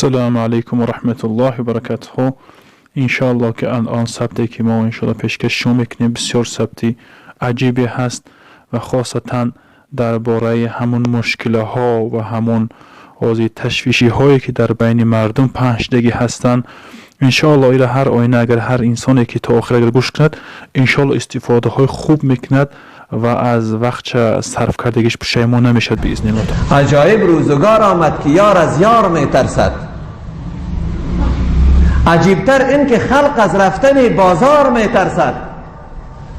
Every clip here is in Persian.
السلام علیکم و رحمت الله و برکاته. انشاءالله که الان سبتی که ما انشاءالله پیشکش میکنیم بسیار سبتی عجیبی هست و خاصتا درباره همون مشکل ها و همون تشویشی هایی که در بین مردم پهنشدگی هستند. انشاءالله ایره هر آینه اگر هر انسانی که تا آخر اگر گوش کند انشاءالله استفاده های خوب میکند و از وقت صرف کردگیش پشیمان نمیشد باذن الله. عجایب روزگار آمد که یار از یار میترسد. عجیبتر این که خلق از رفتن بازار میترسد.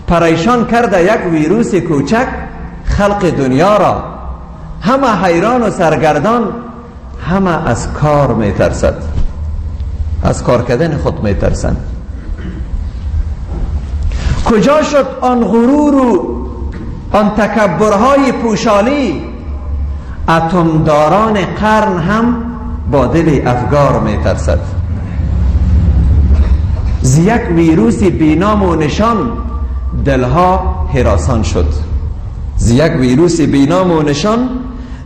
پریشان کرده یک ویروس کوچک خلق دنیا را. همه حیران و سرگردان، همه از کار میترسد، از کار کردن خود میترسند. کجا شد آن غرور و آن تکبرهای پوشالی؟ اتمداران قرن هم با دل افگار میترسد. ز یک ویروس بینام و نشان دلها هراسان شد. ز یک ویروس بینام و نشان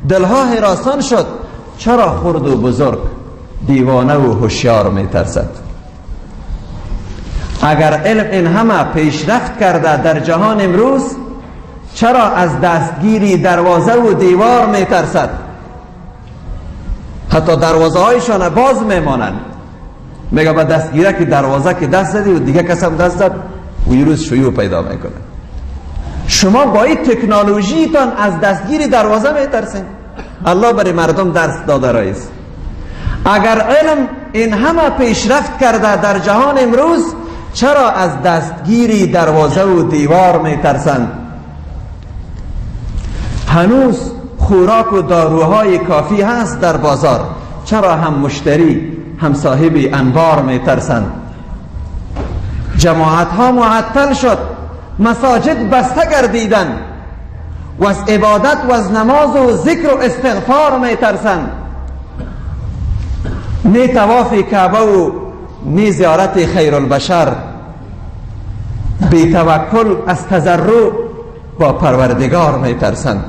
دلها هراسان شد. چرا خرد و بزرگ، دیوانه و هوشیار میترسد؟ اگر علم این همه پیشرفت کرده در جهان امروز، چرا از دستگیری دروازه و دیوار میترسد؟ حتی دروازه هایشان باز میمانند. میگه با دستگیره که دروازه که دست زدی و دیگه کس هم دست زد، ویروس شیوع پیدا میکنه. شما با این تکنولوژی تان از دستگیری دروازه میترسین؟ الله برای مردم درس داده رئیس. اگر علم این همه پیشرفت کرده در جهان امروز، چرا از دستگیری دروازه و دیوار میترسند؟ هنوز خوراک و داروهای کافی هست در بازار، چرا هم مشتری هم صاحب انبار میترسند؟ جماعت ها معطل شد، مساجد بسته گردیدند و از عبادت و از نماز و ذکر و استغفار میترسند. نی طواف کعبه و نی زیارت خیر البشر، بی توکل از تضرع با پروردگار میترسند.